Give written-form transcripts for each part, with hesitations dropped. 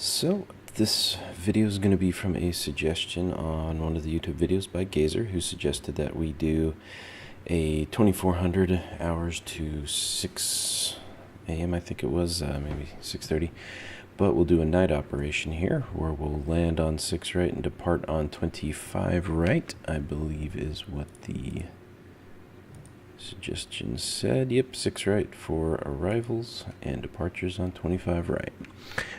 So this video is going to be from a suggestion on one of the YouTube videos by Gazer, who suggested that we do a 2400 hours to 6 a.m. I think it was, maybe 6:30. But we'll do a night operation here where we'll land on 6 right and depart on 25 right, I believe is what the suggestion said. Yep, 6 right for arrivals and departures on 25 right.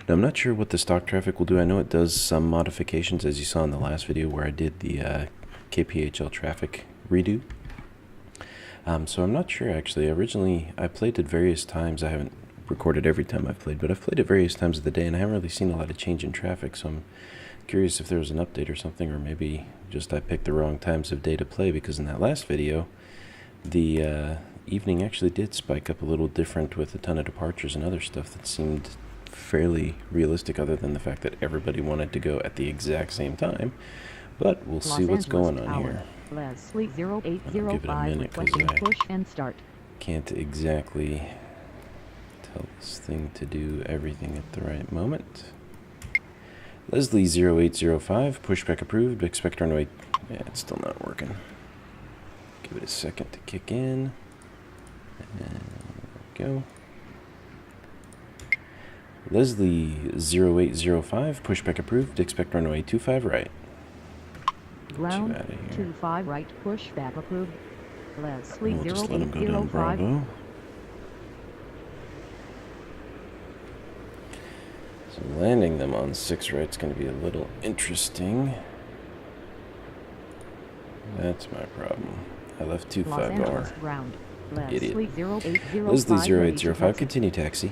Now, I'm not sure what the stock traffic will do. I know it does some modifications, as you saw in the last video where I did the KPHL traffic redo. So I'm not sure, actually. Originally, I played it various times. I haven't recorded every time I've played, but I've played it various times of the day, and I haven't really seen a lot of change in traffic, so I'm curious if there was an update or something, or maybe just I picked the wrong times of day to play, because in that last video, the evening actually did spike up a little different with a ton of departures and other stuff that seemed fairly realistic, other than the fact that everybody wanted to go at the exact same time. But we'll see what's going on here. Leslie I'll give it a minute because I push and start. Can't exactly tell this thing to do everything at the right moment. Leslie 0805, pushback approved, expect runway. Yeah, it's still not working. Give it a second to kick in. And there we go. Leslie 0805, pushback approved, expect runway 25 right. Ground 25 right, pushback approved. Leslie We'll just let him go down 0805. Bravo. So landing them on 6 right is going to be a little interesting. That's my problem. I left 25R. Ground. Idiot. Leslie 0805, continue taxi.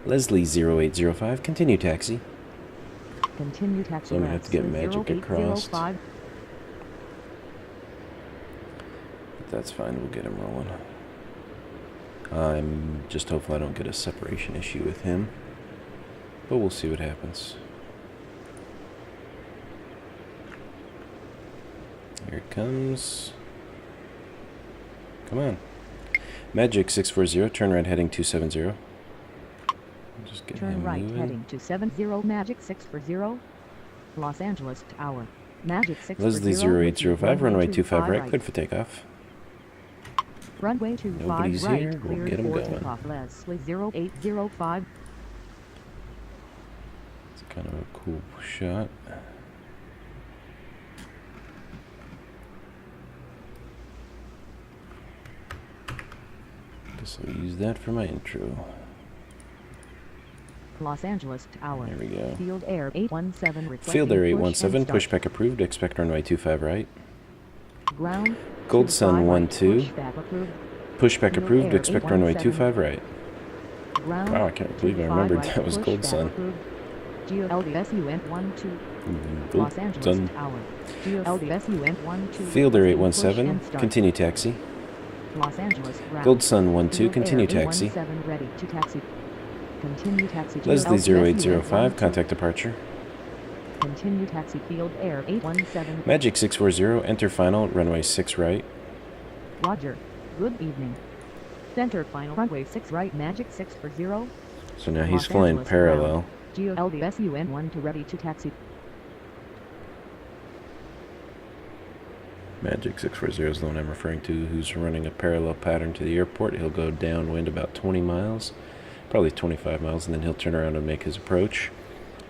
Leslie 0805, continue taxi. Continue taxi. So I'm going to have to get magic across. But that's fine, we'll get him rolling. I'm just hopeful I don't get a separation issue with him. But we'll see what happens. Here it comes. Come on. Magic 640, turn right heading 270. Just get Turn him right moving. heading 270, Magic 640. Los Angeles Tower. Magic 640. Leslie 0805, runway 25 right, cleared for takeoff. Runway 25 Nobody's right, here, we'll cleared get 'em for going. takeoff. Leslie 0805. It's kind of a cool shot. Guess I'll use that for my intro. Los Angeles Tower. There we go. Field Air 817. requesting Field Air push 817, and start. pushback approved, expect runway 25 right. Ground. Gold Sun 12 12, pushback approved. pushback Field approved, Air expect runway 817. 25 right. Ground. Wow, I can't believe I 25 remembered right, that was Gold pushback Sun. approved. GLDSUN 12. Gold Los Angeles Sun. Tower. GLDSUN 12. Field Air Push 817, and start. continue taxi. Los Angeles ground. Gold Sun 12, Field continue Air taxi. 817 ready to taxi. Continue taxi. Leslie GLDSUN 0805, 12. contact departure. Continue taxi. Field Air 817. Magic 640, enter final, runway 6 right. Roger. Good evening. Center final runway 6 right. Magic 640. So now he's Los flying Angeles parallel. GLDSUN 1 to ready to taxi. Magic 640 is the one I'm referring to, who's running a parallel pattern to the airport. He'll go downwind about 20 miles, probably 25 miles, and then he'll turn around and make his approach.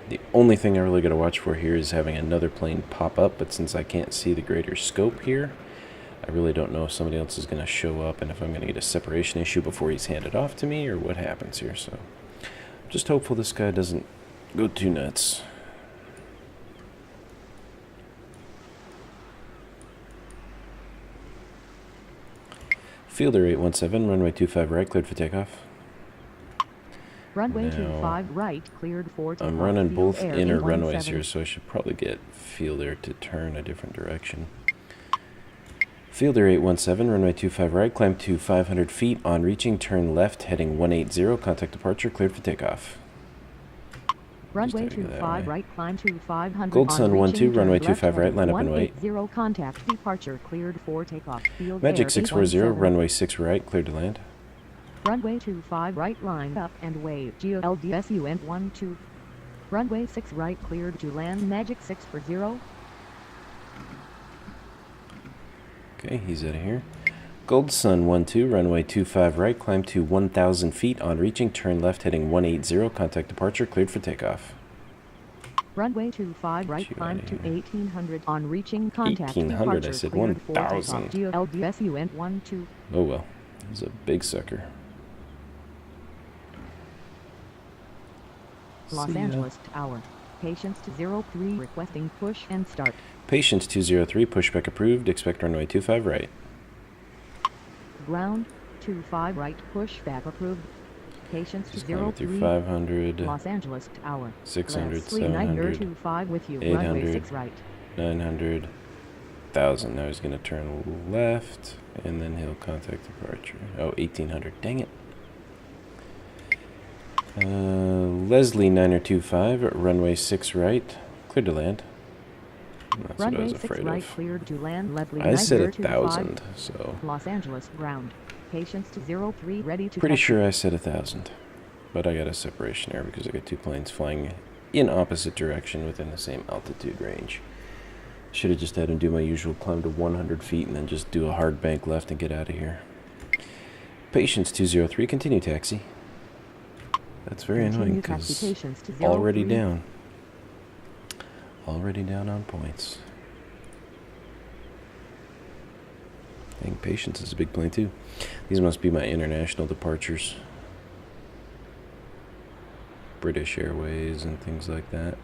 The only thing I really got to watch for here is having another plane pop up, but since I can't see the greater scope here, I really don't know if somebody else is going to show up and if I'm going to get a separation issue before he's handed off to me or what happens here. So I'm just hopeful this guy doesn't go too nuts. Fielder 817, runway 25 right, cleared for takeoff. Runway Now, 25 right, cleared for takeoff. I'm running Field both Air inner 817. runways here, so I should probably get Fielder to turn a different direction. Fielder 817, runway 25 right, climb to 500 feet. On reaching, turn left, heading 180, contact departure, cleared for takeoff. Runway Just had to go that 25 way. right, climb to 500. Gold on Sun reaching, 12, runway turn 25 right, left, line up and wait. 180, contact departure, cleared for takeoff. Field Magic Air 640, 817. runway 6 right, cleared to land. Runway 25 right, line up and wait. GLDSUN 12. Runway 6 right cleared to land Magic 6 for 0. Okay, he's out of here. Gold Sun 12, runway 25 right, climb to 1,000 feet. On reaching, turn left heading 180, contact departure, cleared for takeoff. Runway 25 right, climb to 1800. On reaching, contact 1800, departure, I said cleared for 1,000. takeoff. LDSUN 12. Oh well, he's a big sucker. Los Angeles Tower. Patience to 03 requesting push and start. Patience 203, pushback approved, expect runway 25 right. Ground 25 right, pushback approved. Patience to Just climbing 03. through 500, Los Angeles Tower. 600, Leslie 700, 25 with you. 800. Runway 6 right. 900, 1,000. Now he's going to turn left, and then he'll contact departure. Oh, 1,800. Dang it. Leslie 925, runway 6 right, cleared to land. That's Runway what I was 6 afraid right of. cleared to land. Leslie I said 925. 1,000, so Los Angeles ground. Patience to 03 ready to pretty taxi. sure I said 1,000. But I got a separation error because I got two planes flying in opposite direction within the same altitude range. Should have just had him do my usual climb to 100 feet and then just do a hard bank left and get out of here. Patience 203, continue taxi. That's very annoying because already down. Already down on points. I think Patience is a big plane too. These must be my international departures. British Airways and things like that.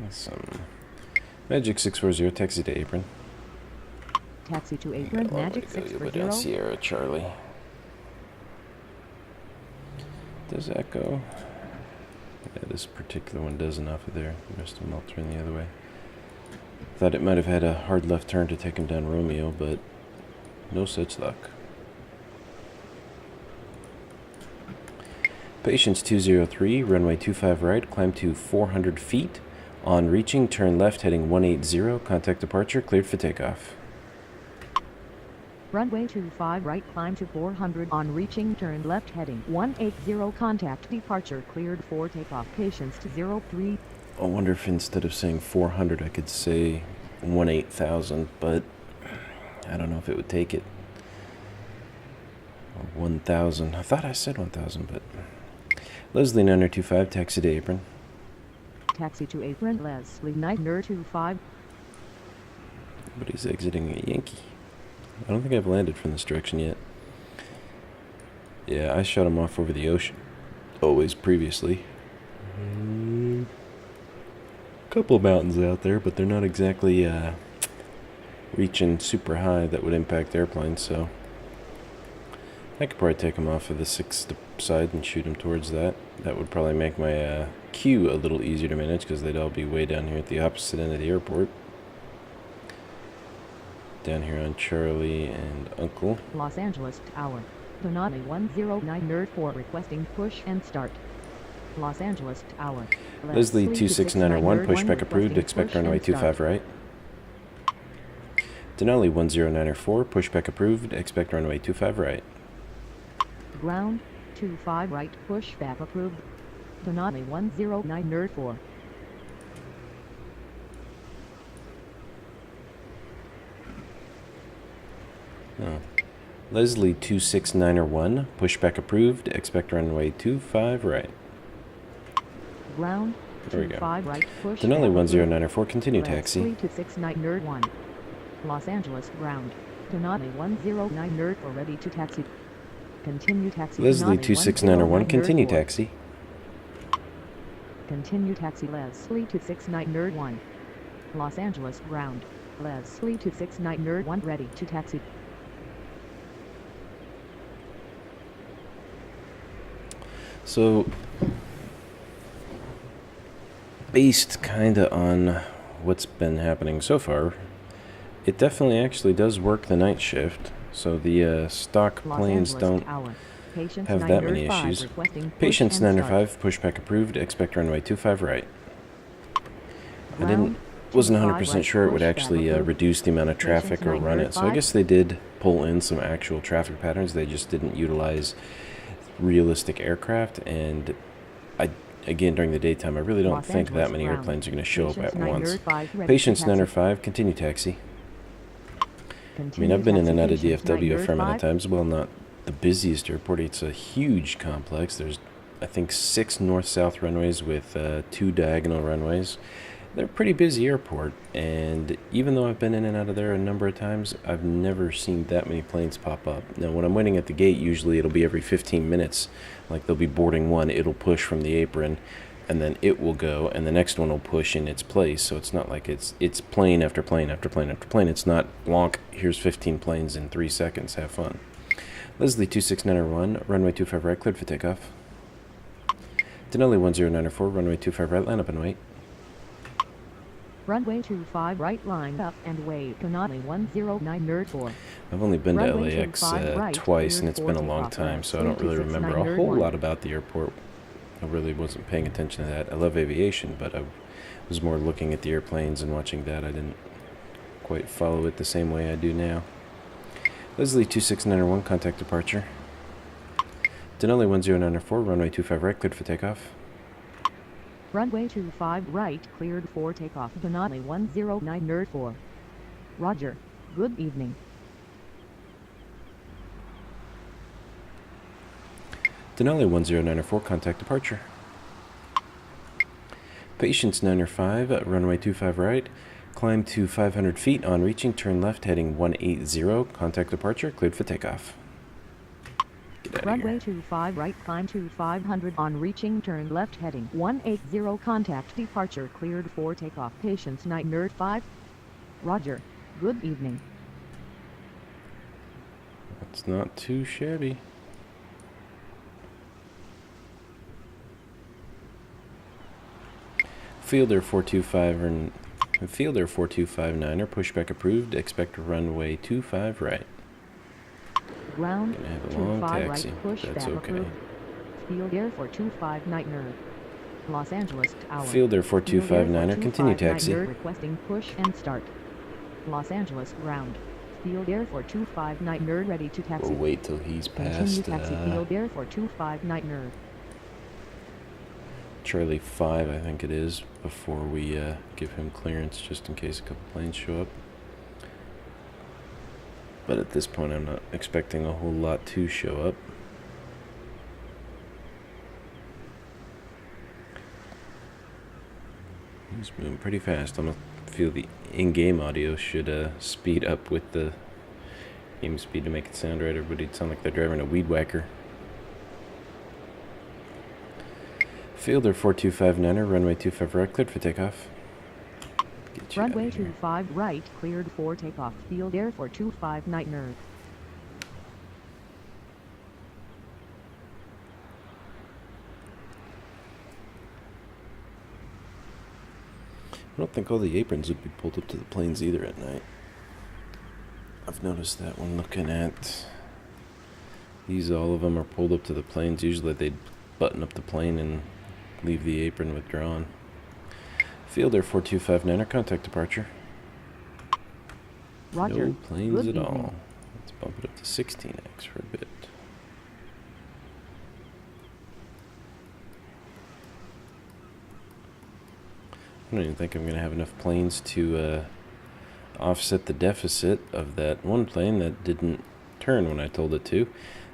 Awesome. Magic 640, taxi to apron. Taxi to apron, Magic 640. Sierra Charlie. Does that go? Yeah, this particular one doesn't off of there. The rest of them all turn the other way. Thought it might have had a hard left turn to take him down Romeo, but no such luck. Patience 203, runway 25 right, climb to 400 feet. On reaching, turn left heading 180, contact departure, cleared for takeoff. Runway 25 right, climb to 400. On reaching, turn left heading 180, contact departure, cleared for takeoff. Patience to 03. I wonder if instead of saying 400 I could say 18,000, but I don't know if it would take it. Or 1,000. I thought I said 1,000, but... Leslie 925, taxi to apron. Taxi to apron, Leslie 925. But he's exiting a Yankee. I don't think I've landed from this direction yet. Yeah, I shot him off over the ocean. Always previously. Couple of mountains out there, but they're not exactly reaching super high that would impact airplanes, so I could probably take him off of the 6th side and shoot him towards that. That would probably make my queue a little easier to manage because they'd all be way down here at the opposite end of the airport. Down here on Charlie and Uncle. Los Angeles Tower. Donali 10904 requesting push and start. Los Angeles Tower. Leslie 26901, pushback approved, expect runway 25 right. Denali 10904, pushback approved, expect runway 25 right. Ground 25 right, pushback approved. Denali 10904. Oh. Leslie 26901, pushback approved, expect runway 25 right. Ground There we go. 25 right, push. Denali 10904, continue taxi. Leslie 26901. Los Angeles ground. Denali 10904 ready to taxi. Continue taxi. Leslie Denali 26901, continue 10904. taxi. Continue taxi. Leslie 26901. Los Angeles ground. Leslie 26901 ready to taxi. So, based kinda on what's been happening so far, it definitely actually does work the night shift. So the stock Los planes Angeles don't Tower. Patience have that many 905 issues. requesting push Patience and 905, pushback approved, expect runway 25 right. I Ground didn't wasn't 100% sure it would actually reduce the amount of traffic or run it. So I guess they did pull in some actual traffic patterns. They just didn't utilize realistic aircraft. And again, during the daytime, I really don't think that many airplanes are going to show up at once. Patience 905, continue taxi. I mean, I've been in and out of DFW a fair amount of times. Well, not the busiest airport. It's a huge complex. There's, I think, 6 north-south runways with 2 diagonal runways. They're a pretty busy airport, and even though I've been in and out of there a number of times, I've never seen that many planes pop up. Now, when I'm waiting at the gate, usually it'll be every 15 minutes. Like, they'll be boarding one, it'll push from the apron, and then it will go, and the next one will push in its place. So it's not like it's plane after plane after plane after plane. It's not, wonk, here's 15 planes in 3 seconds, have fun. Leslie 26901, runway 25 right, cleared for takeoff. Denali 1094, runway 25 right, line up and wait. Runway 25 right, line up and wait. Denali 10994. I've only been to Runway LAX 25 right, twice, and cleared it's for been a long takeoff. time, so I don't really remember a whole lot about the airport. I really wasn't paying attention to that. I love aviation, but I was more looking at the airplanes and watching that. I didn't quite follow it the same way I do now. Leslie 26901, contact departure. Denali 1094, runway 25 right, cleared for takeoff. Runway 25 right, cleared for takeoff. Denali 10994. Roger. Good evening. Denali 1094, contact departure. Patience 905, runway 25 right, climb to 500 feet. On reaching, turn left, heading 180, contact departure, cleared for takeoff. Runway 25 right, climb to 500. On reaching, turn left, heading 180, contact departure, cleared for takeoff. Patience 905. Roger. Good evening. That's not too shabby. Fielder 4259er, pushback approved. Expect runway 25 right. Ground Gonna have a long 25 taxi. right, push That's back okay. approved. Field Air 429er. Los Angeles Tower. Fielder 4259er, continue taxi. Requesting push and start. Los Angeles ground. Field Air 4259er ready to taxi. We'll wait till he's Continue past taxi. Field Air 4259er. Charlie 5, I think it is, before we give him clearance, just in case a couple planes show up. But at this point, I'm not expecting a whole lot to show up. He's moving pretty fast. I feel the in-game audio should speed up with the game speed to make it sound right. Everybody'd sound like they're driving a weed whacker. Fielder 4259er, runway 25 right, cleared for takeoff. Runway 25 right, cleared for takeoff. Field Air 4259er. I don't think all the aprons would be pulled up to the planes either at night. I've noticed that when looking at these, all of them are pulled up to the planes. Usually they'd button up the plane and leave the apron withdrawn. Fielder 4259er, contact departure. Roger. No planes Good at all. evening. Let's bump it up to 16x for a bit. I don't even think I'm going to have enough planes to offset the deficit of that one plane that didn't turn when I told it to.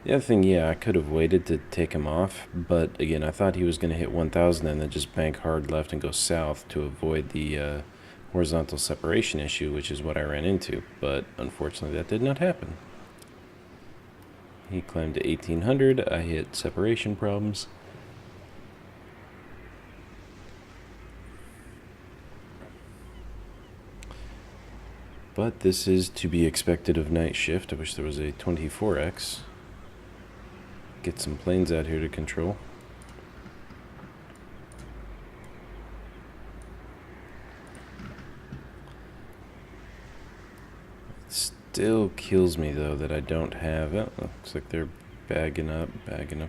The other thing, yeah, I could have waited to take him off, but again, I thought he was going to hit 1,000 and then just bank hard left and go south to avoid the horizontal separation issue, which is what I ran into, but unfortunately that did not happen. He climbed to 1,800, I hit separation problems. But this is to be expected of night shift. I wish there was a 24x. Get some planes out here to control. It still kills me though that I don't have it. Looks like they're bagging up.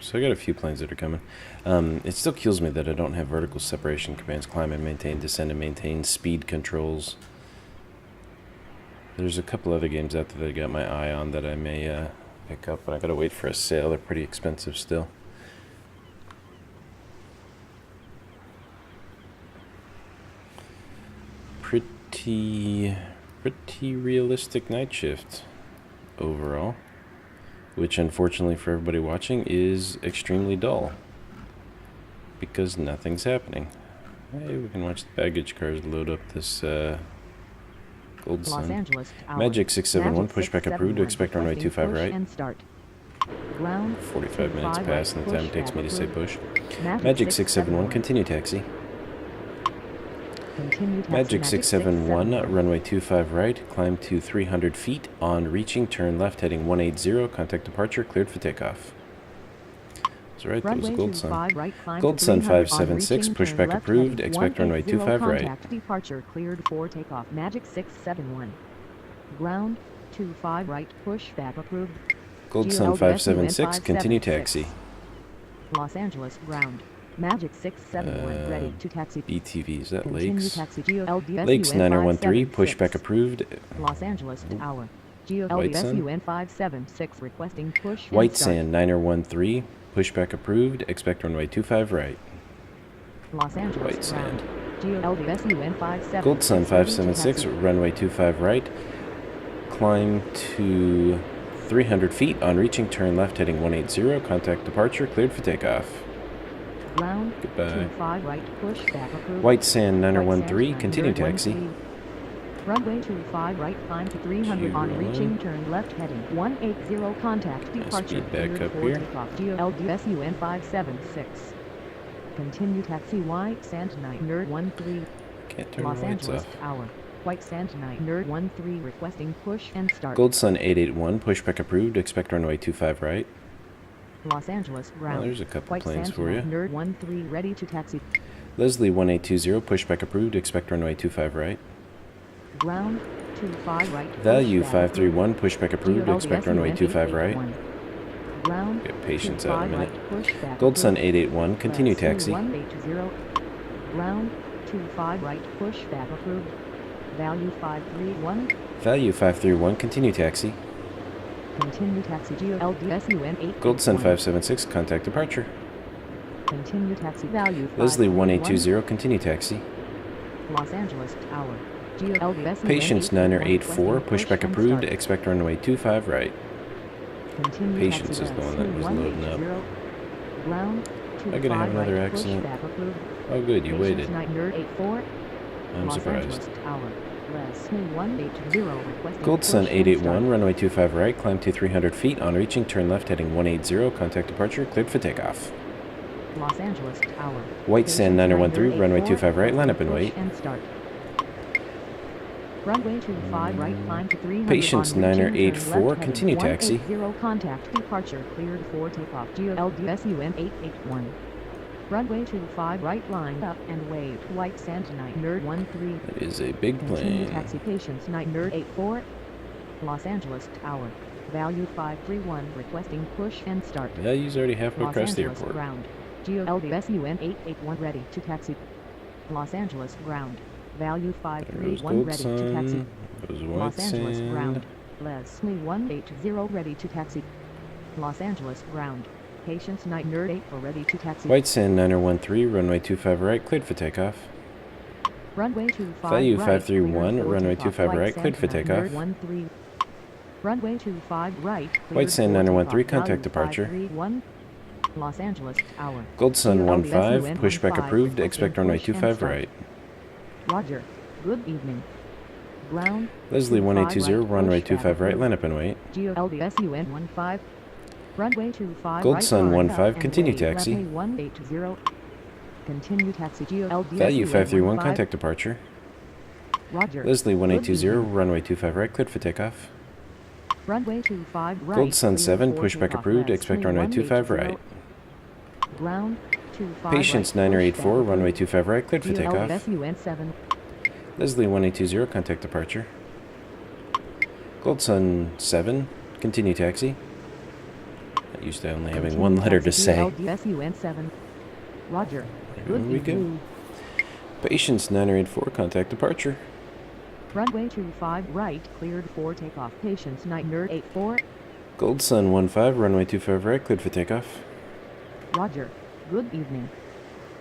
So I got a few planes that are coming. It still kills me that I don't have vertical separation commands. Climb and maintain, descend and maintain, speed controls. There's a couple other games out there that I got my eye on that I may pick up, but I gotta wait for a sale. They're pretty expensive still. Pretty realistic night shift overall, which unfortunately for everybody watching is extremely dull because nothing's happening. Hey, we can watch the baggage cars load up this Gold Sun. Magic 671, pushback approved, expect runway 25 right. And start. Ground 45 minutes past and the time it takes me to say push. Magic 671, continue taxi. Magic 671, runway 25 right, climb to 300 feet. On reaching, turn left heading 180, contact departure, cleared for takeoff. That's right, that was Gold Sun. Gold Sun 576, pushback approved, expect runway 25 right. Contact departure, cleared for takeoff. Magic 671. Ground 25 right, pushback approved. Gold Sun 576, continue taxi. Los Angeles ground. Magic 671, ready to taxi. BTV, is that Continue Lakes? taxi. GOLDSUN Lakes 9013, 576. pushback approved. Los Angeles Tower. White Sun. GOLDSUN 576, requesting push and White start. Sand 9013, pushback approved, expect runway 25 right. Los Angeles White ground. Sand. GOLDSUN 576. Gold Sun ready to 576, taxi. runway 25 right. Climb to 300 feet. On reaching, turn left heading 180, contact departure, cleared for takeoff. Ground Goodbye. 25 right, pushback approved. White Sand White 9013, Sand continue 9013. taxi. Runway 25 right, climb to 300 on 2-1. reaching, turn left heading 180, contact departure. speed back cleared up for here. takeoff. GOLDSUN 576. Continue taxi. White Sand 913. Can't turn Los the lights Angeles off. Tower. White Sand 913, requesting push and start. Gold Sun 881, pushback approved, expect runway 25 right. Los Angeles ground. Oh, there's a couple White planes Sand for you. 913, ready to taxi. Leslie 1820, pushback approved, expect runway 25 right. Ground 25 right. Value pushback 531, pushback approved, expect runway 25 right. Ground Get patience out in a 25 minute. right, pushback Gold Sun approved. 881, continue Less taxi. 180. Ground 25 right, pushback approved. Value 531. Value 531, continue taxi. Continue taxi. GOLDSUN 8. Gold Sun 576, contact departure. Continue taxi. Value Leslie 531. 1820, continue taxi. Los Angeles Tower. GOLDSUN Patience 9084, requesting push pushback and approved, start. expect runway 25 right. Continue Patience taxi. is the one that was loading up. Ground I'm gonna have 25 another right, accident. pushback approved. Oh good, you Patience waited. 984. I'm Los surprised. Angeles Tower. Leslie 180, requesting Gold Sun push and 881, start. runway 25 right, climb to 300 feet. On reaching, turn left heading 180, contact departure, cleared for takeoff. Los Angeles Tower. White Sand Patience 9013, runway 984, 25 right, line up and push wait. and start. Runway 25 right, climb to 300 Patience on reaching, turn 984, left continue heading taxi. 180, contact departure, cleared for takeoff. GOLDSUN 881. Runway 25 right, line up and wait. White Sand 913. That is a big Continue plane. taxi. Patience 984. Los Angeles Tower. Value 531, requesting push and start. Value's already halfway Los across the Angeles airport. ground. GOLDSUN 881, ready to taxi. Los Angeles ground. Value There goes 531, Gold ready to taxi. Sun. Goes White Los Angeles Sand. ground. Leslie 180, ready to taxi. Los Angeles ground. Patience 984, ready to taxi. White Sand 9013, runway 25 right, cleared for takeoff. Runway 25 Value right, 531, cleared for runway takeoff. 25 White right, Sand cleared for takeoff. 913. Runway 25 right, cleared White Sand for 913, takeoff. contact Value departure. 531. Los Angeles Tower. Gold Sun GOLDSUN 15, pushback 15, approved, expect runway push and 25 start. right. Roger. Good evening. Ground. Leslie 1820, 25 runway pushback 25 right, approved. line up and wait. GOLDSUN 15. Runway 25 Gold right, Sun line up 15, and continue wait. taxi. Runway 180. Continue taxi. GOLDSUN Value 531, 15. contact departure. Roger. Leslie Good 1820, evening. runway 25 right, cleared for takeoff. Runway 25 right. Gold Sun cleared 7, for pushback takeoff. approved, expect Leslie runway 25 right. 180. Ground 25 Patience right, 9084, pushback runway 25 right, cleared for takeoff. GOLDSUN 7. Leslie 1820, contact departure. Gold Sun 7, continue taxi. Not used to only having one letter to say. LDSUN7. Roger. Here we go. Patience 984, contact departure. Runway 25 right, cleared for takeoff. Patience 984. Gold Sun 15, runway 25 right, cleared for takeoff. Roger. Good evening.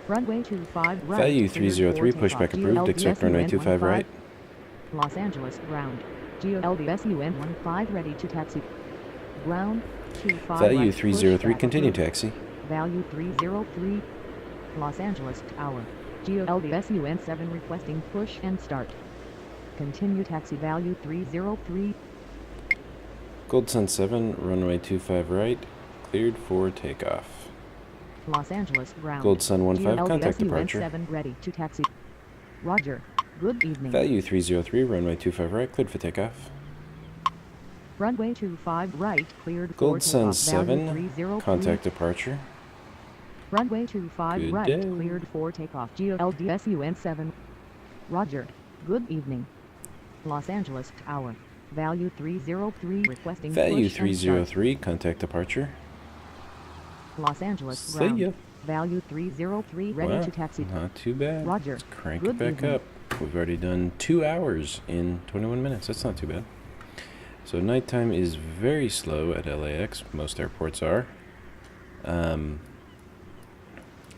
Runway 25 right. Value 303, pushback approved, expect runway 25 right. Los Angeles, ground. GLDSUN15 ready to taxi. Ground, 25 Value right, 303, pushback continue approved. taxi. Value 303. Los Angeles Tower. GLDSUN7 requesting push and start. Continue taxi. Value 303. Gold Sun 7, runway 25 right, cleared for takeoff. Los Angeles ground. Gold Sun 15, contact departure. GLDSUN7 ready to taxi. Roger. Good evening. Value 303, runway 25 right, cleared for takeoff. Runway 25 right, cleared for Gold Sun takeoff. 7, Value 303. contact departure. Runway 25 Good right, day. cleared for takeoff. GLDSUN7. Roger. Good evening. Los Angeles Tower. Value 303 requesting Value push and start. 303, contact departure. Los Angeles See ground. ya. Value 303 ready Wow, to taxi. not too bad. Roger. Let's crank Good it back evening. up. We've already done 2 hours in 21 minutes. That's not too bad. So nighttime is very slow at LAX. Most airports are.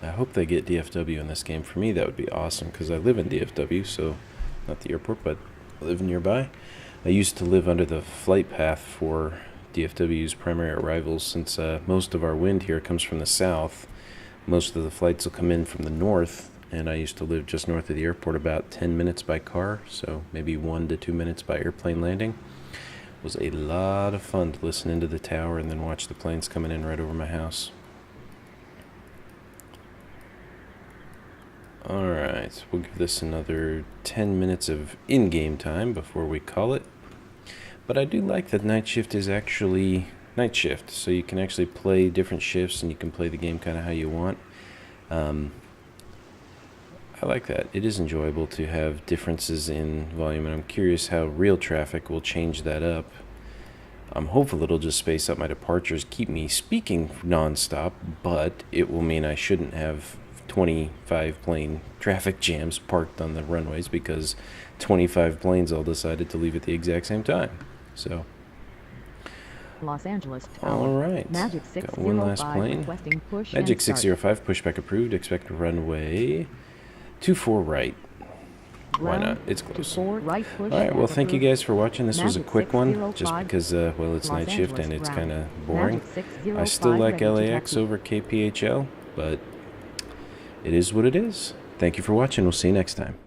I hope they get DFW in this game. For me, that would be awesome because I live in DFW, so not the airport, but I live nearby. I used to live under the flight path for DFW's primary arrivals since most of our wind here comes from the south. Most of the flights will come in from the north, and I used to live just north of the airport, about 10 minutes by car, so maybe 1 to 2 minutes by airplane landing. It was a lot of fun to listen into the tower and then watch the planes coming in right over my house. Alright, we'll give this another 10 minutes of in-game time before we call it. But I do like that night shift is actually night shift, so you can actually play different shifts and you can play the game kind of how you want. I like that. It is enjoyable to have differences in volume, and I'm curious how real traffic will change that up. I'm hopeful it'll just space up my departures, keep me speaking non-stop, but it will mean I shouldn't have 25 plane traffic jams parked on the runways because 25 planes all decided to leave at the exact same time. So, Los Angeles Tower. all right, Magic got one last 605 plane. requesting push Magic and start. 605, pushback approved. Expect runway 24 right. Why not? It's close. 24 right, push All right, well, thank you approved. guys for watching. This was a Magic quick one, just 605, because, well, it's Los night shift Angeles and it's ground. kind of boring. Magic 605 I still like ready to LAX taxi. over KPHL, but it is what it is. Thank you for watching. We'll see you next time.